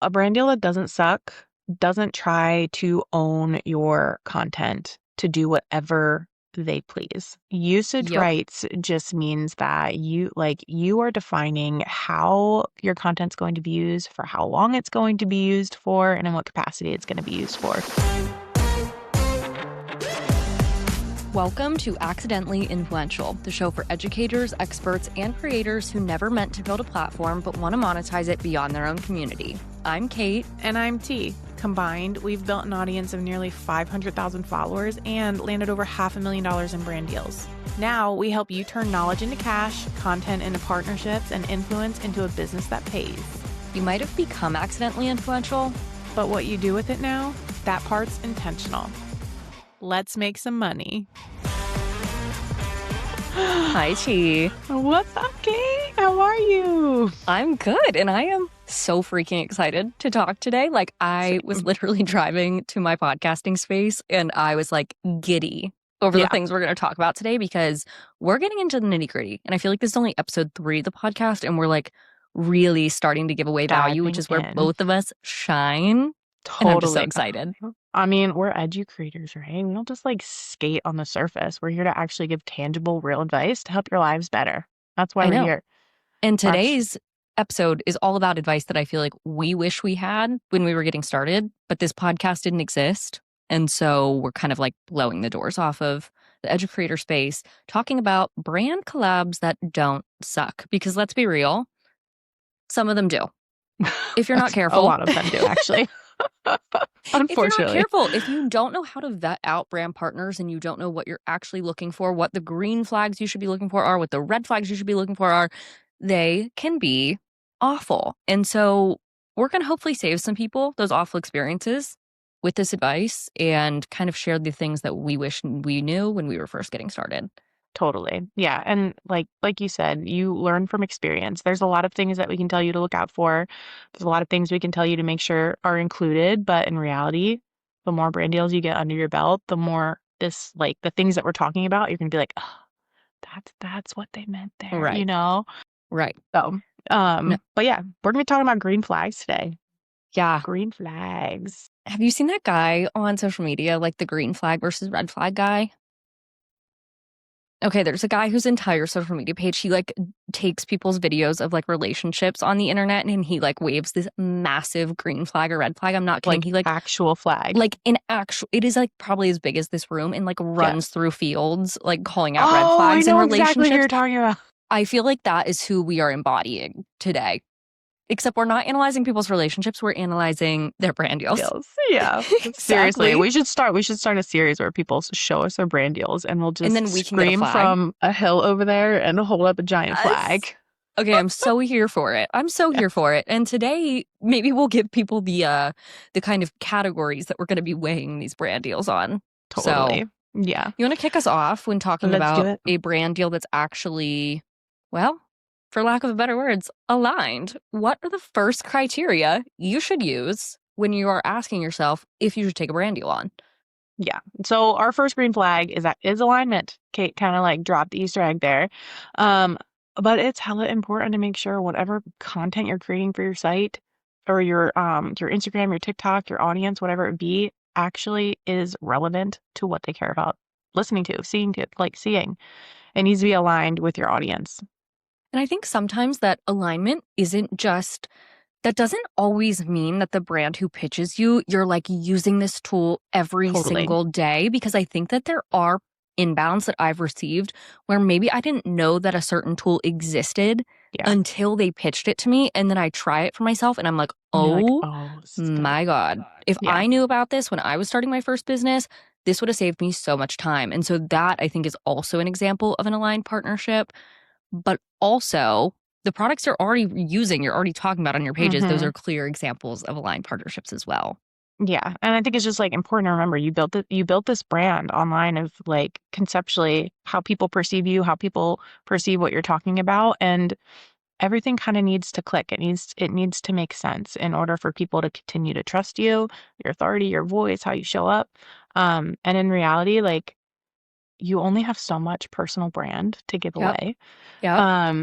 a brand deal that doesn't suck doesn't try to own your content to do whatever they please. Usage Yep. rights just means that you are defining how your content's going to be used, for how long it's going to be used for, and in what capacity it's going to be used for. Welcome to Accidentally Influential, the show for educators, experts, and creators who never meant to build a platform but want to monetize it beyond their own community. I'm Kate. And I'm T. Combined, we've built an audience of nearly 500,000 followers and landed over $500,000 in brand deals. Now we help you turn knowledge into cash, content into partnerships, and influence into a business that pays. You might have become accidentally influential, but what you do with it now, that part's intentional. Let's make some money. Hi, Chi. What's up, Kate? How are you? I'm good, and I am so freaking excited to talk today. Like, I was literally driving to my podcasting space, and I was like giddy over the things we're going to talk about today because we're getting into the nitty-gritty. And I feel like this is only episode 3 of the podcast, and we're like really starting to give away value, which is where both of us shine. Totally. And I'm just so excited. I mean, we're edu-creators, right? We don't just like skate on the surface. We're here to actually give tangible, real advice to help your lives better. That's why we're here. And today's episode is all about advice that I feel like we wish we had when we were getting started, but this podcast didn't exist. And so we're kind of like blowing the doors off of the edu-creator space, talking about brand collabs that don't suck. Because let's be real, some of them do. If you're not careful. A lot of them do, actually. Unfortunately. If you're not careful, if you don't know how to vet out brand partners and you don't know what you're actually looking for, what the green flags you should be looking for are, what the red flags you should be looking for are, they can be awful. And so we're going to hopefully save some people those awful experiences with this advice and kind of share the things that we wish we knew when we were first getting started. Totally. Yeah. And like you said, you learn from experience. There's a lot of things that we can tell you to look out for. There's a lot of things we can tell you to make sure are included. But in reality, the more brand deals you get under your belt, the more the things that we're talking about, you're going to be like, oh, that's what they meant there. Right. You know? Right. So, but yeah, we're going to be talking about green flags today. Yeah. Green flags. Have you seen that guy on social media, like the green flag versus red flag guy? Okay, there's a guy whose entire social media page, he like takes people's videos of like relationships on the internet and he like waves this massive green flag or red flag. I'm not kidding. Like he like actual flag. Like it is like probably as big as this room and like runs through fields, like calling out red flags in relationships. Exactly what you're talking about. I feel like that is who we are embodying today. Except we're not analyzing people's relationships, we're analyzing their brand deals. Yeah. Exactly. Seriously, we should start a series where people show us their brand deals and we'll just then we can scream from a hill over there and hold up a giant flag. Okay, I'm so here for it. Here for it. And today, maybe we'll give people the kind of categories that we're going to be weighing these brand deals on. Totally. So, yeah. You want to kick us off when talking about a brand deal that's actually, well, for lack of better words, aligned? What are the first criteria you should use when you are asking yourself if you should take a brand deal on? Yeah. So our first green flag is alignment. Kate kind of like dropped the Easter egg there. But it's hella important to make sure whatever content you're creating for your site or your Instagram, your TikTok, your audience, whatever it be, actually is relevant to what they care about listening to, seeing. It needs to be aligned with your audience. And I think sometimes that alignment that doesn't always mean that the brand who pitches you're like using this tool every single day, because I think that there are inbounds that I've received where maybe I didn't know that a certain tool existed until they pitched it to me. And then I try it for myself and I'm like, my God, if I knew about this when I was starting my first business, this would have saved me so much time. And so that I think is also an example of an aligned partnership. But also, the products you're already using, you're already talking about on your pages, those are clear examples of aligned partnerships as well. Yeah. And I think it's just like important to remember you built this brand online of like conceptually how people perceive you, how people perceive what you're talking about. And everything kind of needs to click. It needs to make sense in order for people to continue to trust you, your authority, your voice, how you show up. And in reality, like, you only have so much personal brand to give away. Yeah.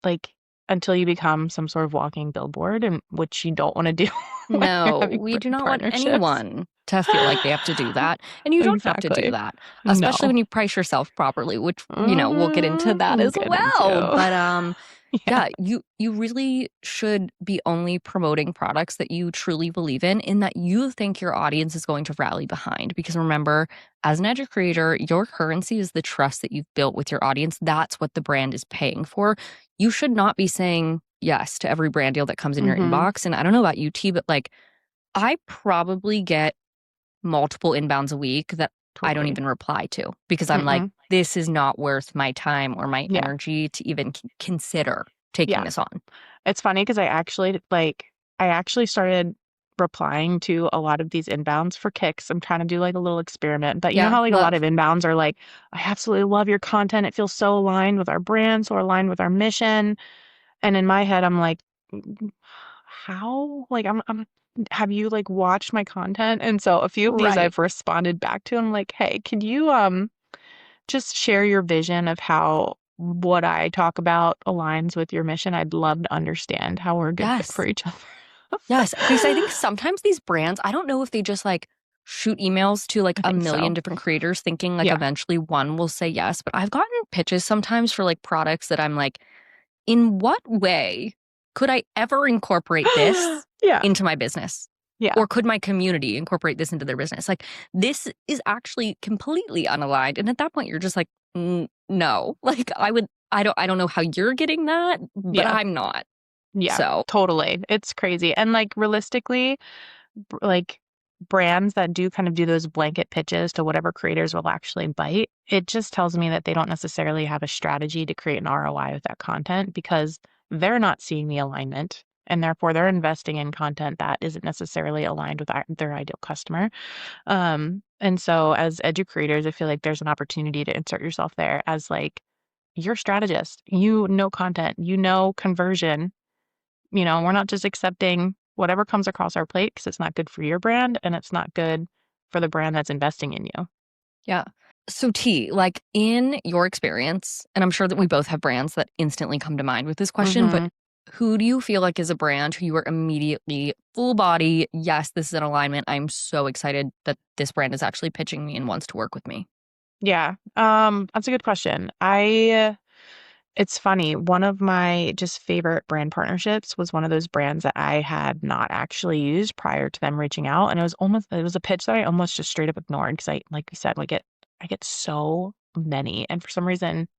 Like, until you become some sort of walking billboard, and which you don't want to do when you're No, having we do not want partnerships. anyone to feel like they have to do that. And you don't have to do Exactly. that, especially No. when you price yourself properly, which, we'll get into that We'll as get well. into. But Yeah. yeah, you really should be only promoting products that you truly believe in that you think your audience is going to rally behind. Because remember, as an educator, your currency is the trust that you've built with your audience. That's what the brand is paying for. You should not be saying yes to every brand deal that comes in your Mm-hmm. inbox. And I don't know about you, T, but like I probably get multiple inbounds a week that I don't Totally. even reply to because I'm like, Mm-mm. this is not worth my time or my Yeah. energy to even consider taking Yeah. this on. It's funny because I actually started replying to a lot of these inbounds for kicks. I'm trying to do like a little experiment. But you know Yeah, how like a lot of love. inbounds are like, I absolutely love your content. It feels so aligned with our brand, so aligned with our mission. And in my head, I'm like, how? Like I'm have you like watched my content? And so a few of these Right. I've responded back to. I'm like, hey, can you just share your vision of how what I talk about aligns with your mission? I'd love to understand how we're a good fit for Yes. each other. Yes. Because I think sometimes these brands, I don't know if they just like shoot emails to like I a think million so. different creators thinking like Yeah. eventually one will say yes. But I've gotten pitches sometimes for like products that I'm like, in what way could I ever incorporate this Yeah. into my business? Yeah. Or could my community incorporate this into their business? Like, this is actually completely unaligned. And at that point, you're just like, no. Like, I don't know how you're getting that, but Yeah. I'm not. Yeah. So, Totally. It's crazy. And like realistically, like brands that do kind of do those blanket pitches to whatever creators will actually bite, it just tells me that they don't necessarily have a strategy to create an ROI with that content because they're not seeing the alignment and therefore they're investing in content that isn't necessarily aligned with their ideal customer. And so as edu creators, I feel like there's an opportunity to insert yourself there as like you're a strategist. You know content, you know conversion. We're not just accepting whatever comes across our plate because it's not good for your brand and it's not good for the brand that's investing in you. yeah. So, T, like in your experience, and I'm sure that we both have brands that instantly come to mind with this question, but Mhm. who do you feel like is a brand who you are immediately full body? Yes, this is an alignment. I'm so excited that this brand is actually pitching me and wants to work with me. Yeah. That's a good question. It's funny. One of my just favorite brand partnerships was one of those brands that I had not actually used prior to them reaching out. And it was a pitch that I almost just straight up ignored because like you said, I get so many. And for some reason,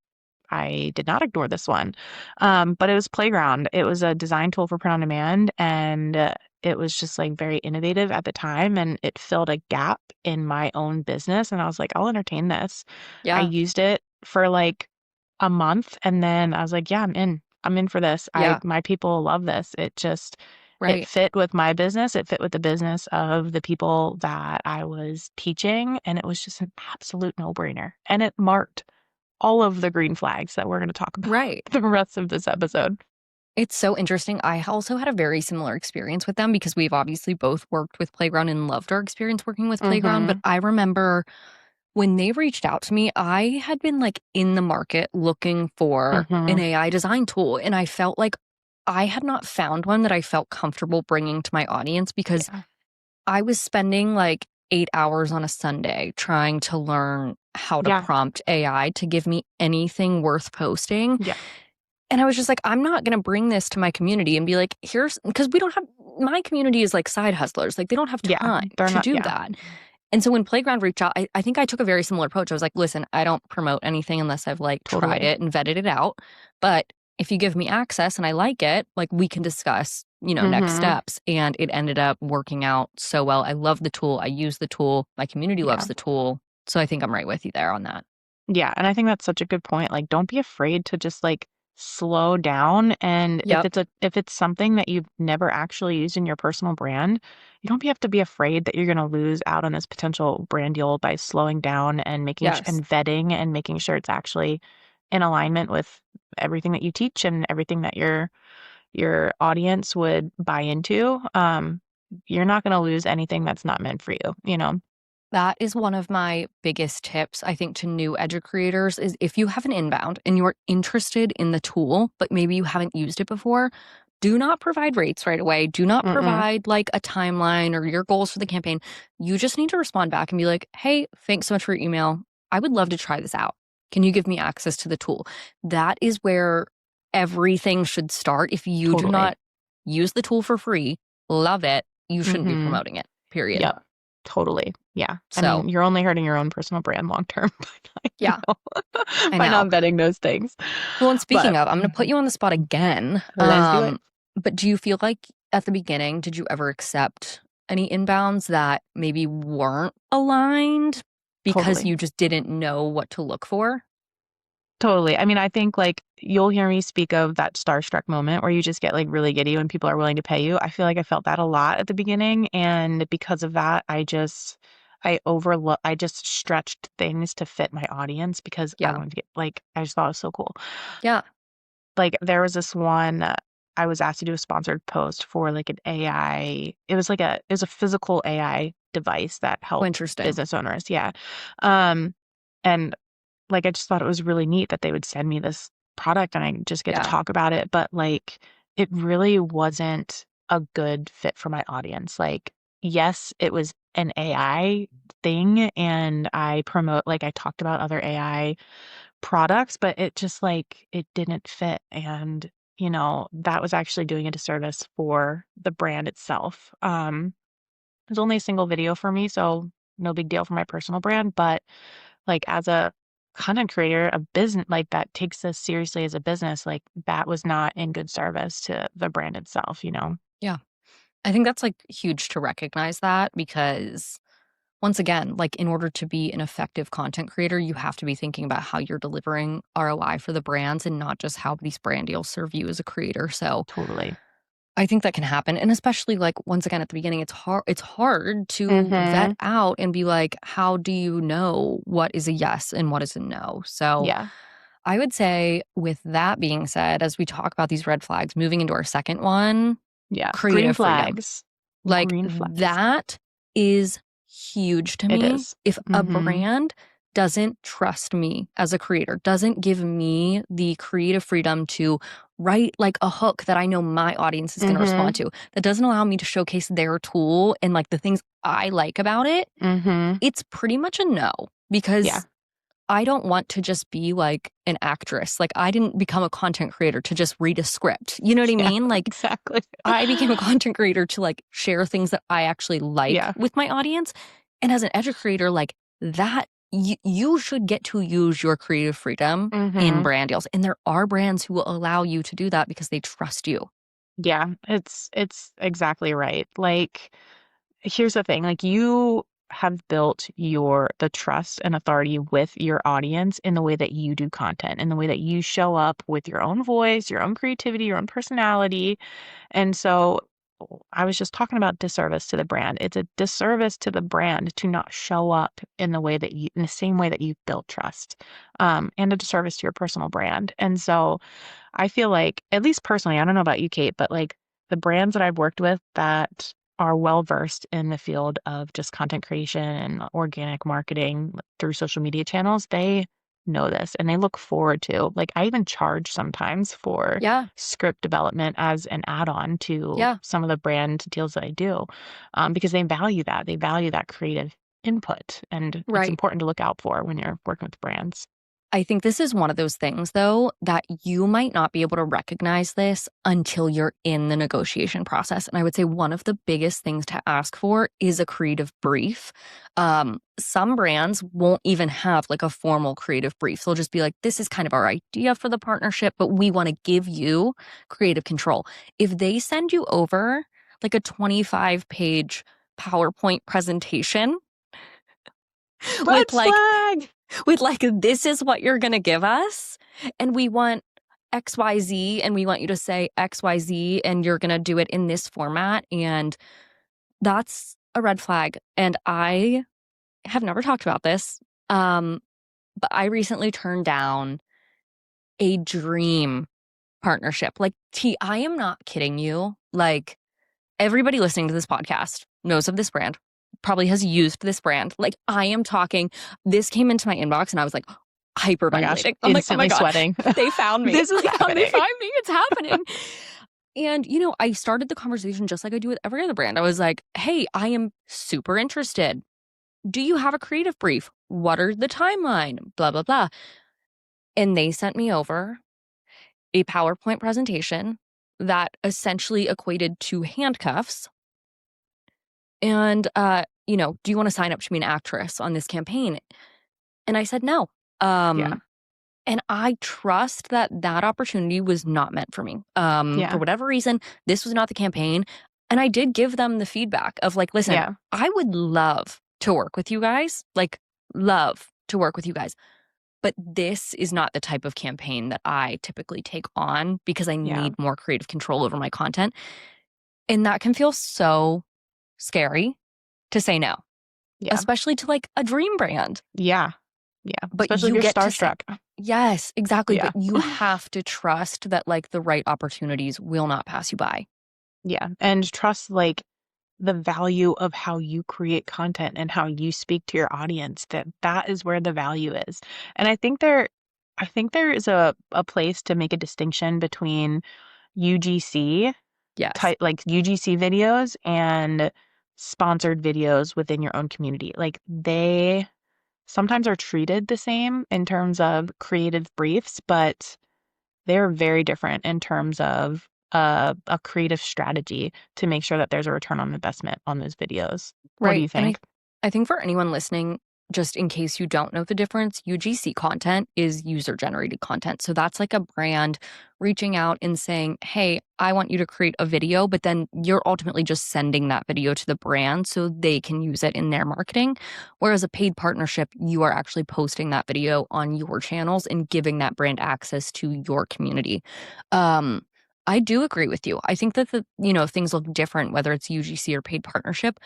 I did not ignore this one. But it was Playground. It was a design tool for print on demand, and it was just like very innovative at the time, and it filled a gap in my own business. And I was like, I'll entertain this. I Yeah. used it for like a month, and then I was like, yeah, I'm in. I'm in for this. Yeah. My people love this. It Right. fit with my business. It fit with the business of the people that I was teaching, and it was just an absolute no-brainer. And it marked all of the green flags that we're going to talk about Right. the rest of this episode. It's so interesting. I also had a very similar experience with them because we've obviously both worked with Playground and loved our experience working with Playground. But Mhm. I remember when they reached out to me, I had been like in the market looking for an Mhm. AI design tool. And I felt like I had not found one that I felt comfortable bringing to my audience because Yeah. I was spending like 8 hours on a Sunday trying to learn how to Yeah. prompt AI to give me anything worth posting. Yeah. And I was just like, I'm not going to bring this to my community and be like, here's because we don't have my community is like side hustlers. Like they don't have Yeah. time They're to not do yeah. that. And so when Playground reached out, I think I took a very similar approach. I was like, listen, I don't promote anything unless I've like tried Totally. it and vetted it out. But if you give me access and I like it, like we can discuss, next Mhm. steps. And it ended up working out so well. I love the tool. I use the tool. My community loves Yeah. the tool. So I think I'm right with you there on that. Yeah, and I think that's such a good point. Like, don't be afraid to just like slow down. And if Yep. it's something that you've never actually used in your personal brand, you don't have to be afraid that you're going to lose out on this potential brand deal by slowing down and Yes. and vetting and making sure it's actually in alignment with everything that you teach and everything that your audience would buy into. You're not going to lose anything that's not meant for you, you know? That is one of my biggest tips, I think, to new edu-creators is if you have an inbound and you're interested in the tool, but maybe you haven't used it before, do not provide rates right away. Do not Mm-mm. provide like a timeline or your goals for the campaign. You just need to respond back and be like, hey, thanks so much for your email. I would love to try this out. Can you give me access to the tool? That is where everything should start. If you do Totally. not use the tool for free, love it, you shouldn't be Mm-hmm. promoting it, period. Yep. Totally. Yeah. I So, mean, you're only hurting your own personal brand long term by yeah, not, I by know. not vetting those things. Well, and speaking But of, I'm going to put you on the spot again. let's do it. But do you feel like at the beginning, did you ever accept any inbounds that maybe weren't aligned because Totally. you just didn't know what to look for? Totally. I mean, I think like you'll hear me speak of that starstruck moment where you just get like really giddy when people are willing to pay you. I feel like I felt that a lot at the beginning. And because of that, I just stretched things to fit my audience because I Yeah. wanted to get like, I just thought it was so cool. Yeah. Like there was this one, I was asked to do a sponsored post for like an AI. It was a physical AI device that Oh, helped interesting. business owners. Yeah. Um, and like, I just thought it was really neat that they would send me this product and I just get to Yeah. talk about it, but, like, it really wasn't a good fit for my audience. Like, yes, it was an AI thing, and I talked about other AI products, but it just, like, it didn't fit, and, that was actually doing a disservice for the brand itself. It was only a single video for me, so no big deal for my personal brand, but like, as a content creator, a business like, that takes this seriously as a business, like, that was not in good service to the brand itself, you know? Yeah. I think that's like huge to recognize that because once again, like in order to be an effective content creator, you have to be thinking about how you're delivering ROI for the brands and not just how these brand deals serve you as a creator. So Totally. I think that can happen. And especially like once again at the beginning, it's hard to vet Mhm. out and be like, how do you know what is a yes and what is a no? So Yeah. I would say with that being said, as we talk about these red flags, moving into our second one, Yeah. Green creative freedom. flags. Like, Green flags. that is huge to It me. is. If a Mhm. brand doesn't trust me as a creator, doesn't give me the creative freedom to write like a hook that I know my audience is going to respond Mhm. to, that doesn't allow me to showcase their tool and like the things I like about it, Mhm. it's pretty much a no Yeah. because I don't want to just be like an actress. Like, I didn't become a content creator to just read a script. You know what I Yeah, mean? Like, exactly. I became a content creator to like share things that I actually like Yeah. with my audience. And as an educator, like that, you should get to use your creative freedom in Mhm. brand deals. And there are brands who will allow you to do that because they trust you. Yeah, it's exactly right. Like, here's the thing, like, you have built the trust and authority with your audience in the way that you do content, in the way that you show up with your own voice, your own creativity, your own personality, and so I was just talking about disservice to the brand. It's a disservice to the brand to not show up in the same way that you've built trust, and a disservice to your personal brand, and so I feel like, at least personally, I don't know about you, Kate, but like the brands that I've worked with that are well versed in the field of just content creation and organic marketing through social media channels, they know this and they look forward to. Like, I even charge sometimes for Yeah. script development as an add-on to Yeah. some of the brand deals that I do, because they value that. They value that creative input, and it's Right. important to look out for when you're working with brands. I think this is one of those things, though, that you might not be able to recognize this until you're in the negotiation process. And I would say one of the biggest things to ask for is a creative brief. Some brands won't even have like a formal creative brief. They'll just be like, this is kind of our idea for the partnership, but we want to give you creative control. If they send you over like a 25-page PowerPoint presentation Red with like, flag! this is what you're going to give us. And we want XYZ, and we want you to say XYZ, and you're going to do it in this format. And that's a red flag. And I have never talked about this, but I recently turned down a dream partnership. Like, I am not kidding you. Like, everybody listening to this podcast knows of this brand. probably has used this brand. Like, I am talking, this came into my inbox and I was like My gosh, hyperventilating. I'm like, oh my instantly God, sweating. they found me. This is Like, they happening. found me. It's happening. And, I started the conversation just like I do with every other brand. I was like, hey, I am super interested. Do you have a creative brief? What are the timeline? Blah, blah, blah. And they sent me over a PowerPoint presentation that essentially equated to handcuffs. And, do you want to sign up to be an actress on this campaign? And I said no. Yeah. And I trust that that opportunity was not meant for me. For Yeah. whatever reason, this was not the campaign. And I did give them the feedback of like, listen, Yeah. I would love to work with you guys, like love to work with you guys. But this is not the type of campaign that I typically take on because I Yeah. need more creative control over my content. And that can feel so scary to say no, Yeah. especially to like a dream brand. Yeah. Yeah. But Especially if you you're get to say, starstruck. yes, exactly. Yeah. But you have to trust that like the right opportunities will not pass you by. Yeah. And trust like the value of how you create content and how you speak to your audience, that is where the value is. And I think there is a place to make a distinction between UGC Yes. type, like UGC videos and sponsored videos within your own community. Like they sometimes are treated the same in terms of creative briefs, but they're very different in terms of a creative strategy to make sure that there's a return on investment on those videos. What do Right. you And think? I think for anyone listening, just in case you don't know the difference, UGC content is user generated content. So that's like a brand reaching out and saying, hey, I want you to create a video, but then you're ultimately just sending that video to the brand so they can use it in their marketing. Whereas a paid partnership, you are actually posting that video on your channels and giving that brand access to your community. I do agree with you. I think that things look different whether it's UGC or paid partnership,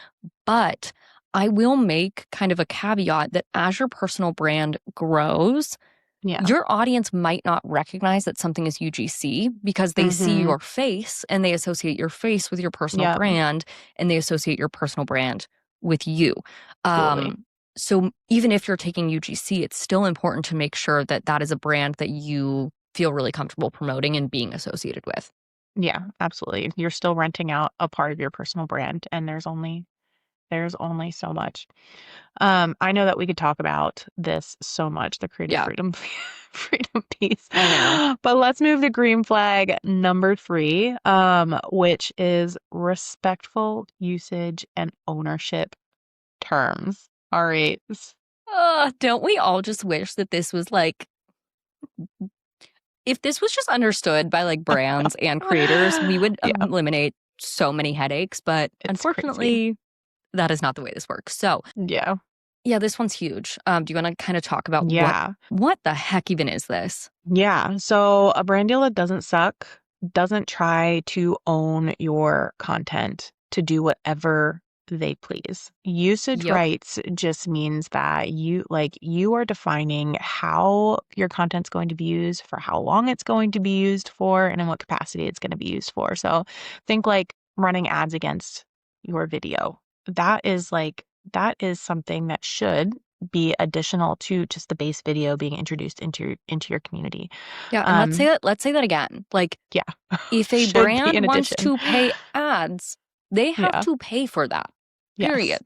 but I will make kind of a caveat that as your personal brand grows, Yeah. your audience might not recognize that something is UGC because they see Mm-hmm. your face and they associate your face with your personal Yeah, brand and they associate your personal brand with you. absolutely. So even if you're taking UGC, it's still important to make sure that that is a brand that you feel really comfortable promoting and being associated with. Yeah, absolutely. You're still renting out a part of your personal brand, and there's only so much. I know that we could talk about this so much, the creative Yeah, freedom freedom piece. I know. But let's move to green flag number 3, which is respectful usage and ownership terms. All right. Don't we all just wish that this was like, if this was just understood by like brands and creators, we would Yeah, eliminate so many headaches. But it's crazy. unfortunately, that is not the way this works. So Yeah. yeah, this one's huge. Do you want to kind of talk about Yeah. what the heck even is this? Yeah. So a brand deal that doesn't suck doesn't try to own your content to do whatever they please. Usage Yep. rights just means that you are defining how your content's going to be used, for how long it's going to be used for, and in what capacity it's going to be used for. So think like running ads against your video. That is something that should be additional to just the base video being introduced into your community. Yeah, and Um, let's say that again. Like, yeah, if a should be brand in wants addition. to pay ads, they have Yeah. to pay for that. Yes. Period.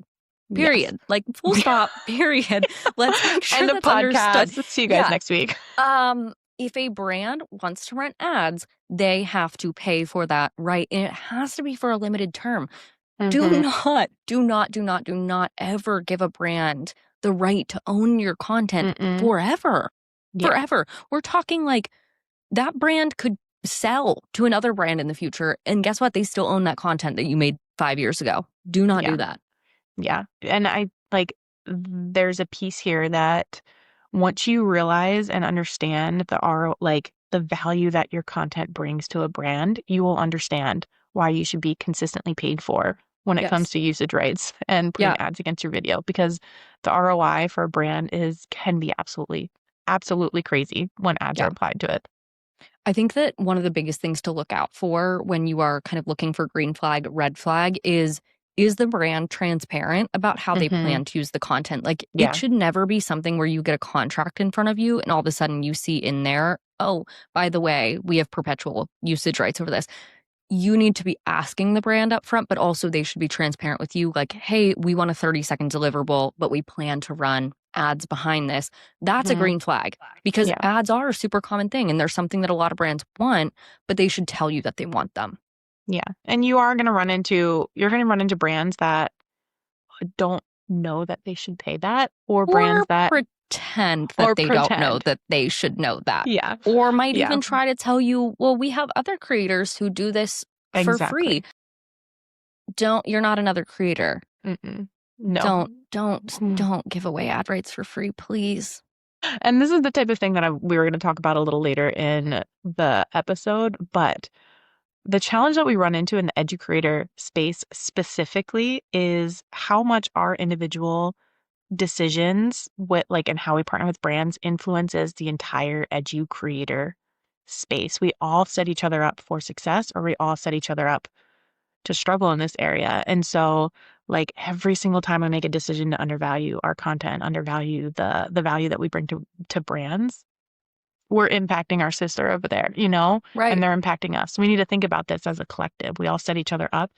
Yes. Period. Like full stop. Period. Let's make sure End of that's understood. podcast. See you guys Yeah. next week. If a brand wants to run ads, they have to pay for that, right? And it has to be for a limited term. Hmm. Do not ever give a brand the right to own your content Mm-mm. forever. Yeah. Forever. We're talking like that brand could sell to another brand in the future. And guess what? They still own that content that you made 5 years ago. Do not Yeah. do that. Yeah. And there's a piece here that once you realize and understand the value that your content brings to a brand, you will understand why you should be consistently paid for when it comes Yes. to usage rights and putting Yeah. ads against your video, because the ROI for a brand can be absolutely, absolutely crazy when ads are Yeah. applied to it. I think that one of the biggest things to look out for when you are kind of looking for green flag, red flag is is the brand transparent about how they Mm-hmm. plan to use the content? Like, Yeah. it should never be something where you get a contract in front of you and all of a sudden you see in there, oh, by the way, we have perpetual usage rights over this. You need to be asking the brand up front, but also they should be transparent with you. Like, hey, we want a 30-second deliverable, but we plan to run ads behind this. That's a Mm-hmm. green flag because Yeah. ads are a super common thing and they're something that a lot of brands want, but they should tell you that they want them. Yeah. And you're going to run into brands that don't know that they should pay that, or Or brands that, pretend that or they don't know pretend. that they should know that. Yeah. Or might Yeah. even try to tell you, well, we have other creators who do this for free. Exactly. You're not another creator. Mm-mm. No. Don't give away ad rates for free, please. And this is the type of thing that we were going to talk about a little later in the episode, but the challenge that we run into in the edu-creator space specifically is how much our individual decisions and how we partner with brands influences the entire edu-creator space. We all set each other up for success, or we all set each other up to struggle in this area. And so like every single time I make a decision to undervalue our content, undervalue the value that we bring to brands, we're impacting our sister over there, Right. and they're impacting us. We need to think about this as a collective. We all set each other up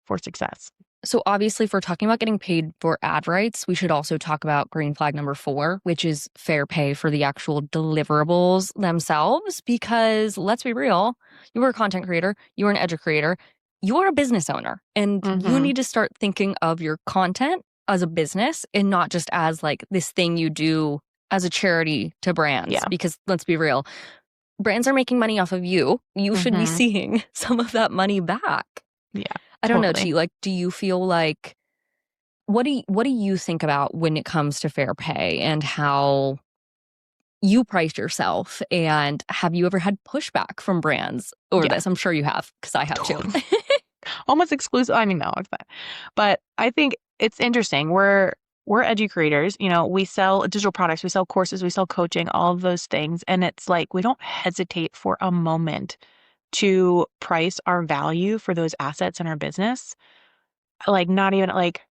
for success. So obviously, if we're talking about getting paid for ad rights, we should also talk about green flag number 4, which is fair pay for the actual deliverables themselves. Because let's be real, you are a content creator, you are an educator, you are a business owner, and you Mm-hmm. need to start thinking of your content as a business and not just as like this thing you do as a charity to brands. Yeah. Because let's be real, brands are making money off of you. You should be Mm-hmm. seeing some of that money back. Yeah. I don't know, Totally. Chi. Like, do you feel like what do you think about when it comes to fair pay and how you price yourself? And have you ever had pushback from brands over Yeah. this? I'm sure you have, because I have too. Totally. Almost exclusive. I mean, no, it's fine. But I think it's interesting. We're edu-creators, we sell digital products, we sell courses, we sell coaching, all of those things. And it's like we don't hesitate for a moment to price our value for those assets in our business. Like not even Like,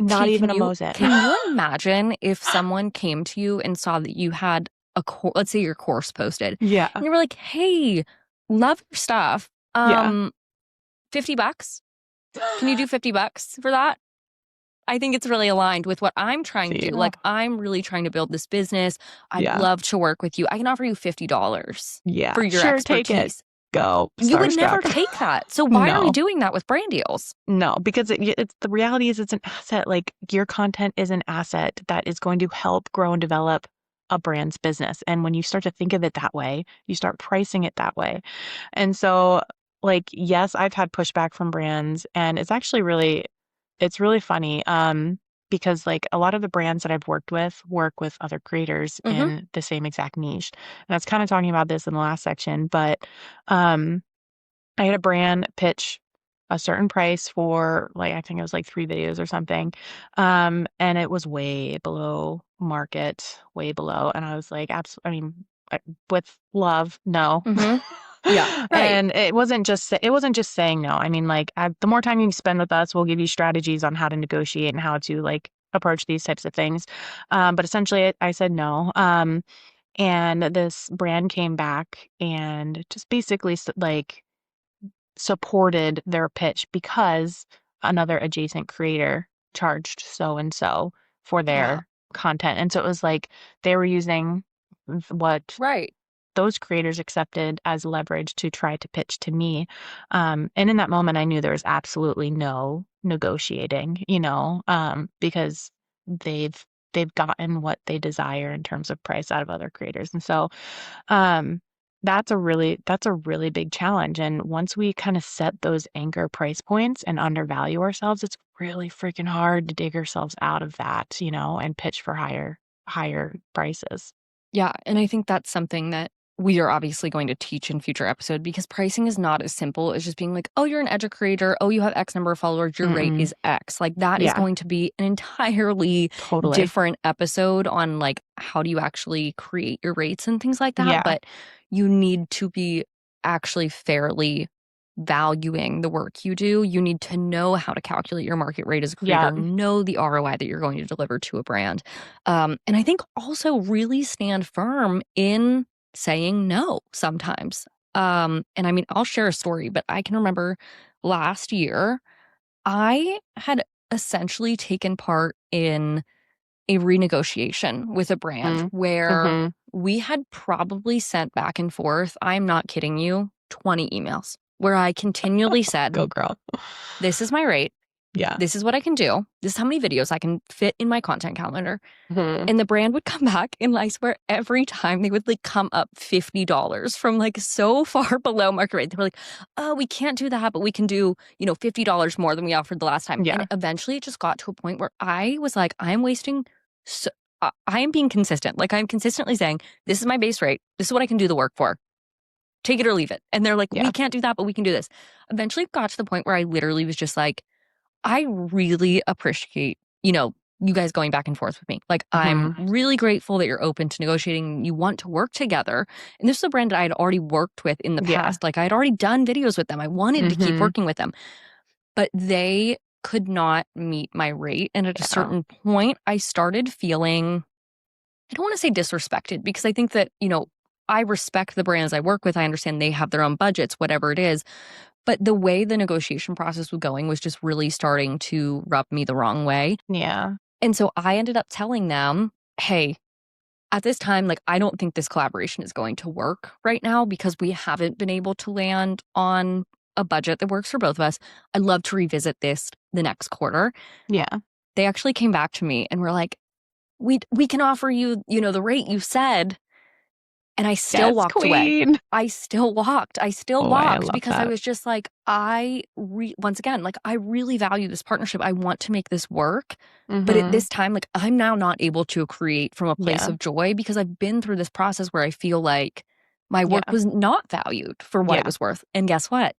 not Chi, even a Mosin. can you imagine if someone came to you and saw that you had let's say your course posted, Yeah. and you were like, hey, love your stuff. Yeah. $50? Can you do $50 for that? I think it's really aligned with what I'm trying to do. Like, I'm really trying to build this business. I'd Yeah. love to work with you. I can offer you $50 Yeah. for your Sure, expertise. take it. Go. You would never Starstruck. take that. So why are we No. doing that with brand deals? No, because it's the reality is it's an asset. Like your content is an asset that is going to help grow and develop a brand's business. And when you start to think of it that way, you start pricing it that way. And so like, yes, I've had pushback from brands, and it's really funny. Because like a lot of the brands that I've worked with work with other creators Mhm. in the same exact niche. And I was kind of talking about this in the last section, but um I had a brand pitch a certain price for like, I think it was like 3 videos or something. And it was way below market, way below. And I was like, I mean, with love, no. Mhm. Yeah, right. And it wasn't just saying no. I mean, like, the more time you spend with us, we'll give you strategies on how to negotiate and how to like approach these types of things. But essentially I said no. And this brand came back and just basically like supported their pitch because another adjacent creator charged so and so for Yeah. their content. And so it was like they were using what Right. those creators accepted as leverage to try to pitch to me. And in that moment, I knew there was absolutely no negotiating, because they've gotten what they desire in terms of price out of other creators. And so um, that's a really big challenge. And once we kind of set those anchor price points and undervalue ourselves, it's really freaking hard to dig ourselves out of that, and pitch for higher prices. Yeah, and I think that's something that we are obviously going to teach in future episode, because pricing is not as simple as just being like, oh, you're an educator, oh, you have X number of followers, your rate is X. Like that is Yeah. going to be an entirely Totally. different episode on like how do you actually create your rates and things like that. Yeah. But you need to be actually fairly valuing the work you do, you need to know how to calculate your market rate as a Yeah. creator, know the ROI that you're going to deliver to a brand. And I think also really stand firm in saying no sometimes. And I mean, I'll share a story, but I can remember last year, I had essentially taken part in a renegotiation with a brand where Mm-hmm. we had probably sent back and forth, I'm not kidding you, 20 emails where I continually said, Go girl. this is my rate. Yeah. This is what I can do. This is how many videos I can fit in my content calendar. Mm-hmm. And the brand would come back, and I swear every time they would like come up $50 from like so far below market rate. They were like, oh, we can't do that, but we can do, $50 more than we offered the last time. Yeah. And eventually it just got to a point where I was like, I'm wasting so I am being consistent. Like I'm consistently saying, this is my base rate. This is what I can do the work for. Take it or leave it. And they're like, Yeah. we can't do that, but we can do this. Eventually it got to the point where I literally was just like, I really appreciate, you guys going back and forth with me. Like, I'm Mm-hmm. really grateful that you're open to negotiating. You want to work together. And this is a brand that I had already worked with in the Yeah. past. Like, I had already done videos with them. I wanted to keep Mm-hmm. working with them, but they could not meet my rate. And at a Yeah. certain point, I started feeling, I don't want to say disrespected, because I think that, I respect the brands I work with. I understand they have their own budgets, whatever it is. But the way the negotiation process was going was just really starting to rub me the wrong way. Yeah. And so I ended up telling them, hey, at this time, like, I don't think this collaboration is going to work right now because we haven't been able to land on a budget that works for both of us. I'd love to revisit this the next quarter. Yeah. They actually came back to me and were like, we can offer you, the rate you said. And I still Yes, walked away. queen. I still walked Oh, I love because I that. was just like, once again, like, I really value this partnership. I want to make this work. But at Mm-hmm. this time, like, I'm now not able to create from a place Yeah. of joy because I've been through this process where I feel like my work Yeah. was not valued for what it Yeah. was worth. And guess what?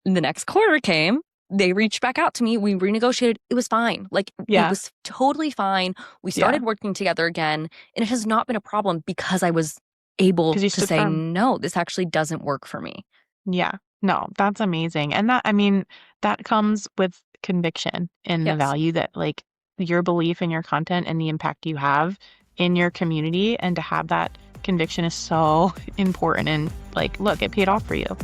The next quarter came. They reached back out to me. We renegotiated. It was fine. Like, it Yeah. was totally fine. We Yeah. started working together again. And it has not been a problem because I was able Because you to stood say, firm. no, this actually doesn't work for me. Yeah. No, that's amazing. And that, I mean, that comes with conviction in the Yes. value that, like, your belief in your content and the impact you have in your community. And to have that conviction is so important. And, like, look, it paid off for you.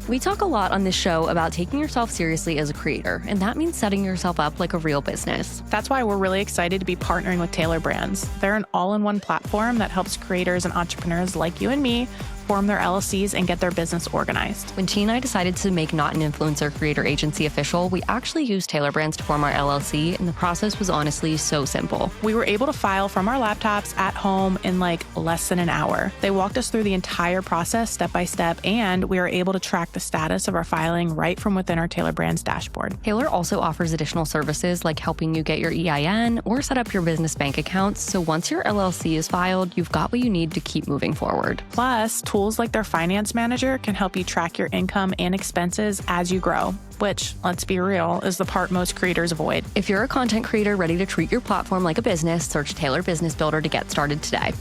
We talk a lot on this show about taking yourself seriously as a creator, and that means setting yourself up like a real business. That's why we're really excited to be partnering with Taylor Brands. They're an all-in-one platform that helps creators and entrepreneurs like you and me form their LLCs and get their business organized. When T and I decided to make Not an Influencer Creator Agency official, we actually used Taylor Brands to form our LLC, and the process was honestly so simple. We were able to file from our laptops at home in like less than an hour. They walked us through the entire process step by step, and we were able to track the status of our filing right from within our Taylor Brands dashboard. Taylor also offers additional services like helping you get your EIN or set up your business bank accounts, so once your LLC is filed, you've got what you need to keep moving forward. Plus, tools like their finance manager can help you track your income and expenses as you grow, which, let's be real, is the part most creators avoid. If you're a content creator ready to treat your platform like a business, search Taylor Business Builder to get started today.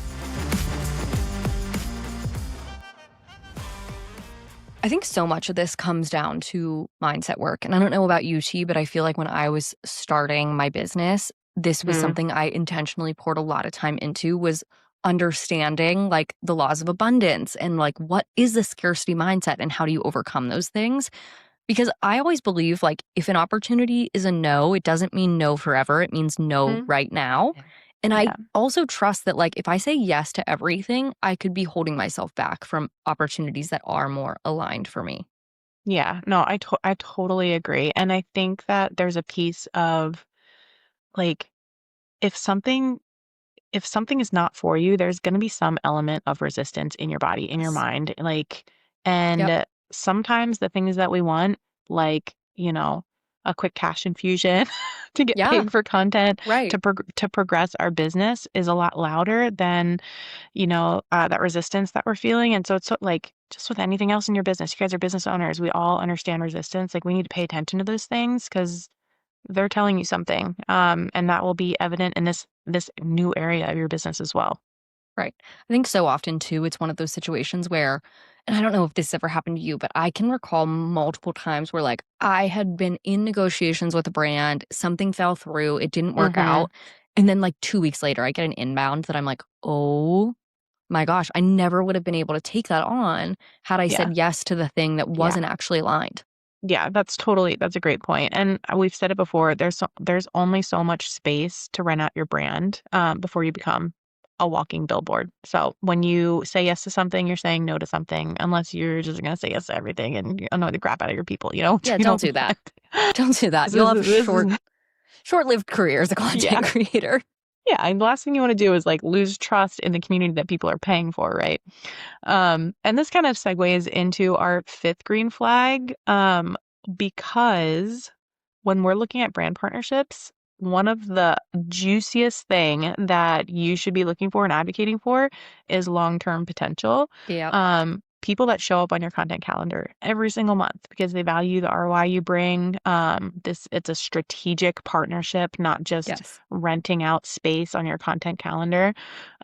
I think so much of this comes down to mindset work. And I don't know about you, T, but I feel like when I was starting my business, this was something I intentionally poured a lot of time into, was understanding like the laws of abundance and like what is the scarcity mindset and how do you overcome those things. Because I always believe like if an opportunity is a no, it doesn't mean no forever. It means no right now. And I also trust that like if I say yes to everything, I could be holding myself back from opportunities that are more aligned for me. Yeah, no, I totally agree. And I think that there's a piece of like if something if something is not for you, there's going to be some element of resistance in your body, in your Yes. mind. Like, Yep. and sometimes the things that we want, like, a quick cash infusion to get Yeah. paid for content, Right. to progress our business is a lot louder than, that resistance that we're feeling. And so it's like, just with anything else in your business, you guys are business owners. We all understand resistance. Like we need to pay attention to those things because they're telling you something, and that will be evident in this new area of your business as well. Right. I think so often too, it's one of those situations where, and I don't know if this ever happened to you, but I can recall multiple times where like I had been in negotiations with a brand, something fell through, it didn't work Mm-hmm. out. And then like 2 weeks later, I get an inbound that I'm like, oh my gosh, I never would have been able to take that on had I Yeah. said yes to the thing that Yeah. wasn't actually aligned. Yeah, that's a great point. And we've said it before, there's only so much space to rent out your brand before you become a walking billboard. So when you say yes to something, you're saying no to something, unless you're just gonna say yes to everything and annoy the crap out of your people, which Yeah, we don't don't do that. want. Don't do that. You'll have This is short-lived career as a yeah. content creator. Yeah, and the last thing you want to do is like lose trust in the community that people are paying for, right? And this kind of segues into our fifth green flag, because when we're looking at brand partnerships, one of the juiciest thing that you should be looking for and advocating for is long-term potential. Yeah. People that show up on your content calendar every single month because they value the ROI you bring. It's a strategic partnership, not just Yes. renting out space on your content calendar.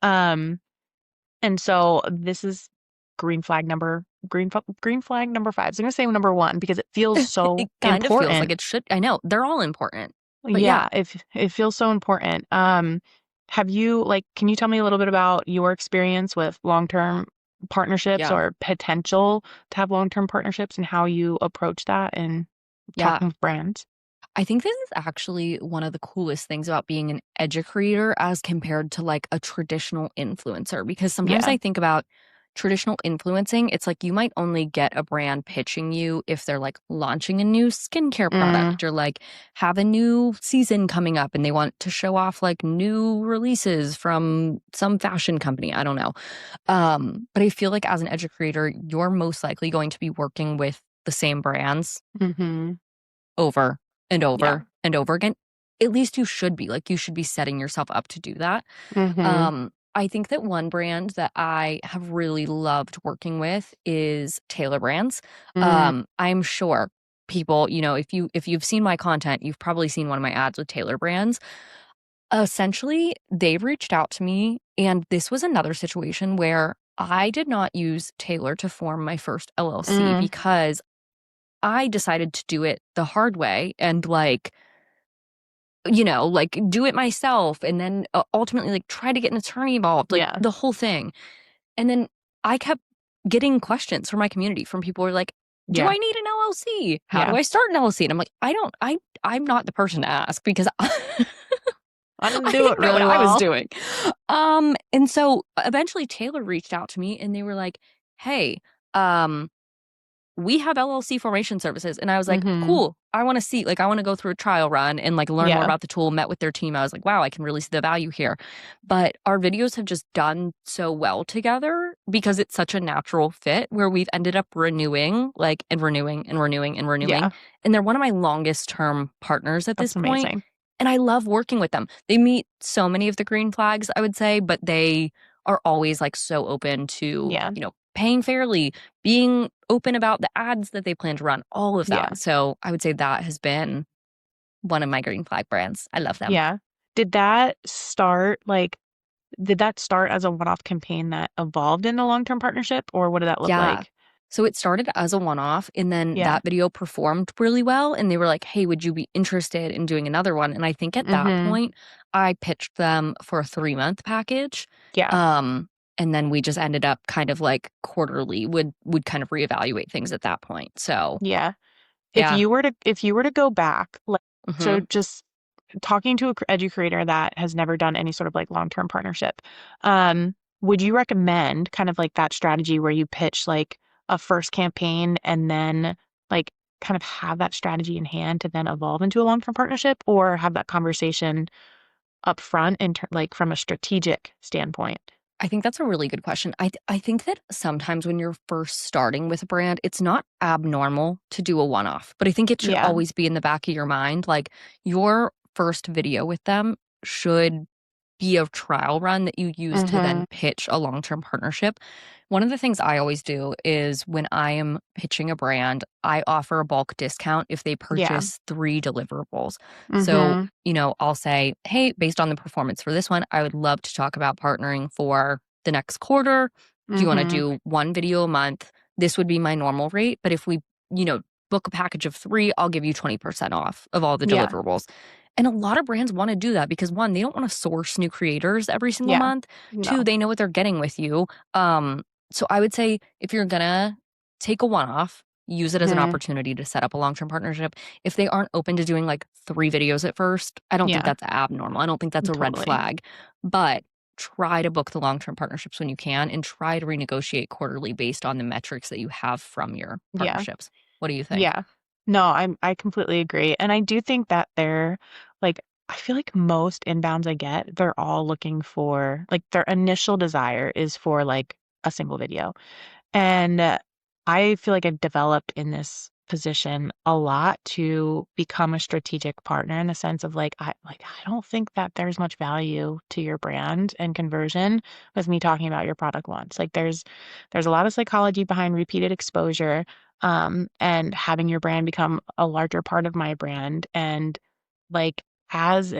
Um, and so this is green flag number 5. So I'm gonna say number 1 because it feels so It kind of feels like important. it should. I know. They're all important. But yeah, Yeah, if it feels so important. Have you can you tell me a little bit about your experience with long-term partnerships yeah, or potential to have long-term partnerships and how you approach that and yeah. talking with brands? I think this is actually one of the coolest things about being an edu-creator as compared to like a traditional influencer. Because sometimes Yeah. I think about traditional influencing, it's like you might only get a brand pitching you if they're like launching a new skincare Mm, product or like have a new season coming up and they want to show off like new releases from some fashion company. I don't know. But I feel like as an edu-creator, you're most likely going to be working with the same brands mhm. over and Yeah. over and over again. At least you should be. Like, you should be setting yourself up to do that. Mhm. I think that one brand that I have really loved working with is Taylor Brands. Mm, I'm sure people, if you've seen my content, you've probably seen one of my ads with Taylor Brands. Essentially, they reached out to me, and this was another situation where I did not use Taylor to form my first LLC mm, because I decided to do it the hard way and like do it myself and then ultimately like try to get an attorney involved, like yeah. the whole thing. And then I kept getting questions from my community from people who are like, do Yeah. I need an LLC? How do Yeah. I start an LLC? And I'm like, I'm not the person to ask because I didn't I do it didn't know what really I was well. doing. And so eventually Taylor reached out to me and they were like, hey, um, we have LLC formation services. And I was like, Mhm. cool. I want to see, like, I want to go through a trial run and like learn more Yeah. about the tool, met with their team. I was like, wow, I can really see the value here. But our videos have just done so well together because it's such a natural fit where we've ended up renewing, like, and renewing and renewing and renewing. Yeah. And they're one of my longest term partners at this That's point. amazing. And I love working with them. They meet so many of the green flags, I would say, but they are always like so open to, Yeah. paying fairly, being open about the ads that they plan to run, all of Yeah. that. So I would say that has been one of my green flag brands. I love them. Yeah. Did that start did that start as a one-off campaign that evolved into a long-term partnership, or what did that look Yeah. like? So it started as a one off, and then Yeah. that video performed really well. And they were like, hey, would you be interested in doing another one? And I think at that Mhm. point, I pitched them for a 3-month package. Yeah. Um, and then we just ended up kind of like quarterly would kind of reevaluate things at that point. So Yeah. yeah. If you were to go back, so Hmm. just talking to a edu-creator that has never done any sort of like long-term partnership, um, would you recommend kind of like that strategy where you pitch like a first campaign and then like kind of have that strategy in hand to then evolve into a long-term partnership, or have that conversation up front like from a strategic standpoint? I think that's a really good question. I think that sometimes when you're first starting with a brand, it's not abnormal to do a one-off, but I think it should Yeah. always be in the back of your mind. Like your first video with them should be a trial run that you use to then Mhm. pitch a long-term partnership. One of the things I always do is when I am pitching a brand, I offer a bulk discount if they Yeah. purchase 3 deliverables. So, Mhm. I'll say, hey, based on the performance for this one, I would love to talk about partnering for the next quarter? Do you want to Mm-hmm. do 1 video a month? This would be my normal rate. But if we, book a package of 3, I'll give you 20% off of all the Yeah. deliverables. And a lot of brands want to do that because 1, they don't want to source new creators every single Yeah. month. 2, No. they know what they're getting with you. So I would say if you're gonna take a one-off, use it as an Mm-hmm. opportunity to set up a long-term partnership. If they aren't open to doing like 3 videos at first, I don't think Yeah. that's abnormal. I don't think that's a red Totally. flag. But try to book the long-term partnerships when you can and try to renegotiate quarterly based on the metrics that you have from your Yeah. partnerships. What do you think? Yeah. No, I completely agree. And I do think that they're like I feel like most inbounds I get, they're all looking for like their initial desire is for like a single video. And I feel like I've developed in this position a lot to become a strategic partner in the sense of I don't think that there's much value to your brand and conversion with me talking about your product once. Like there's a lot of psychology behind repeated exposure and having your brand become a larger part of my brand and like as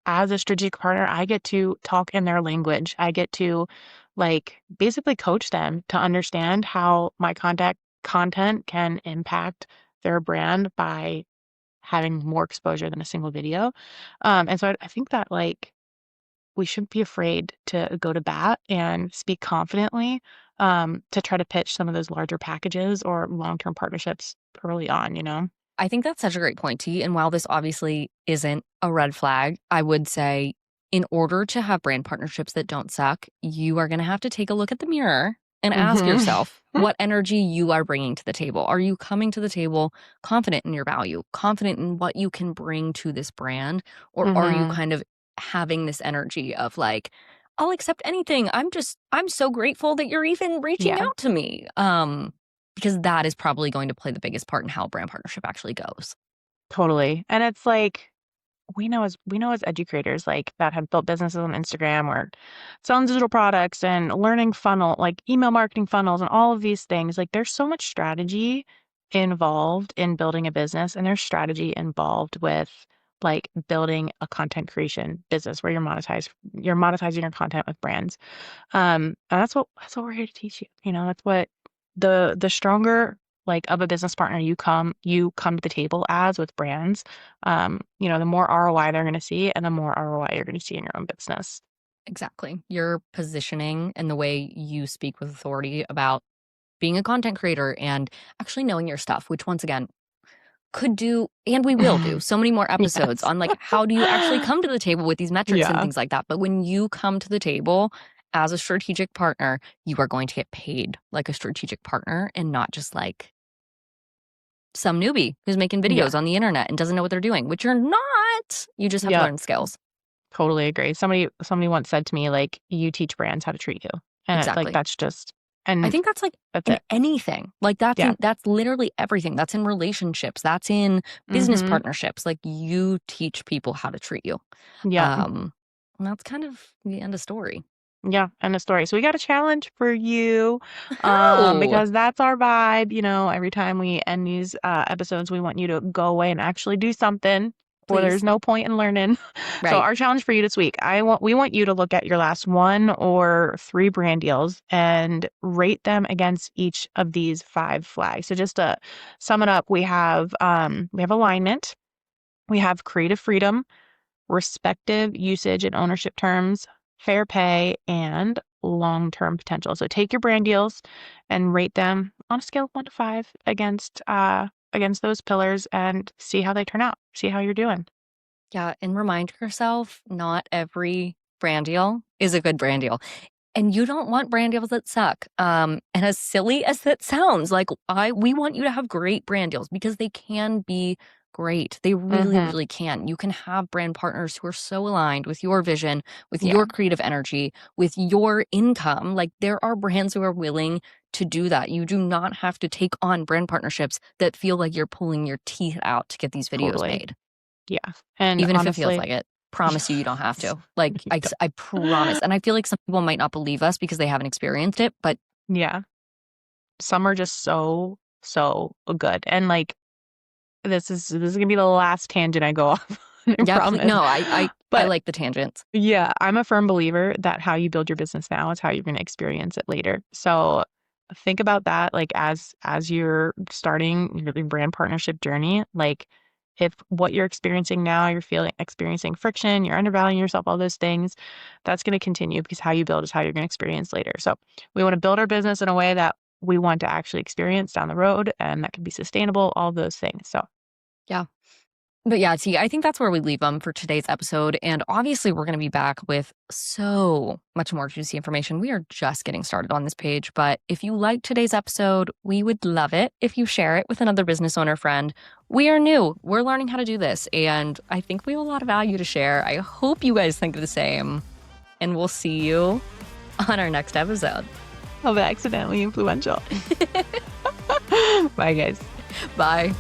as a strategic partner, I get to talk in their language. I get to like basically coach them to understand how my content can impact their brand by having more exposure than a single video. And so I think that like we shouldn't be afraid to go to bat and speak confidently to try to pitch some of those larger packages or long-term partnerships early on, you know? I think that's such a great point, T. And while this obviously isn't a red flag, I would say in order to have brand partnerships that don't suck, you are going to have to take a look at the mirror and ask Mm-hmm. yourself what energy you are bringing to the table. Are you coming to the table confident in your value, confident in what you can bring to this brand? Or are you Mm-hmm. kind of having this energy of like, I'll accept anything. I'm so grateful that you're even reaching Yeah. out to me. Because that is probably going to play the biggest part in how a brand partnership actually goes. Totally. And it's like we know as edu-creators like that have built businesses on Instagram or selling digital products and learning funnel like email marketing funnels and all of these things. Like there's so much strategy involved in building a business and there's strategy involved with like building a content creation business where you're monetizing your content with brands. And that's what we're here to teach you. You know, that's what the stronger like of a business partner you come to the table as with brands, the more ROI they're going to see and the more ROI you're going to see in your own business. Exactly. Your positioning and the way you speak with authority about being a content creator and actually knowing your stuff, which once again could do and we will do so many more episodes Yes. on like how do you actually come to the table with these metrics and Yeah. things like that. But when you come to the table as a strategic partner, you are going to get paid like a strategic partner and not just like some newbie who's making Yeah. videos on the internet and doesn't know what they're doing, which you're not. You just have to Yep. learn skills. Totally agree. Somebody once said to me, like, you teach brands how to treat you. And it's like Exactly. that's just I and think that's like that's in it. anything. Like Yeah. that's literally everything. That's in relationships. That's in business Mm-hmm. partnerships. Like you teach people how to treat you. Yeah. Um, and that's kind of the end of story. Yeah, end of story. So we got a challenge for you, Oh, because that's our vibe. You know, every time we end these episodes, we want you to go away and actually do something, or there's please. no point in learning. So Right. our challenge for you this week, we want you to look at your last 1 or 3 brand deals and rate them against each of these 5 flags. So just to sum it up, we have alignment, we have creative freedom, respective usage and ownership terms, fair pay, and long-term potential. So take your brand deals and rate them on a scale of 1 to 5 against those pillars and see how they turn out. See how you're doing. Yeah. And remind yourself not every brand deal is a good brand deal. And you don't want brand deals that suck. And as silly as that sounds, like we want you to have great brand deals because they can be great. They really, Mm-hmm. really can. You can have brand partners who are so aligned with your vision, with Yeah, your creative energy, with your income. Like there are brands who are willing to do that. You do not have to take on brand partnerships that feel like you're pulling your teeth out to get these videos totally. made, Yeah. And even if it feels honestly, like it. Promise you don't have to. Like, you I promise. And I feel like some people might not believe us because they haven't experienced it, but yeah, some are just so, so good. And like, this is gonna be the last tangent I go off I Yeah, promise. no, I But like the tangents. yeah, I'm a firm believer that how you build your business now is how you're going to experience it later. So think about that like as you're starting your brand partnership journey, like if what you're experiencing now, you're feeling experiencing friction, you're undervaluing yourself, all those things, that's going to continue because how you build is how you're going to experience later. So we want to build our business in a way that we want to actually experience down the road and that can be sustainable, all those things. So Yeah. But yeah, T, I think that's where we leave them for today's episode. And obviously, we're going to be back with so much more juicy information. We are just getting started on this page. But if you liked today's episode, we would love it if you share it with another business owner friend. We are new. We're learning how to do this. And I think we have a lot of value to share. I hope you guys think the same. And we'll see you on our next episode. I'll be accidentally influential. Bye, guys. Bye.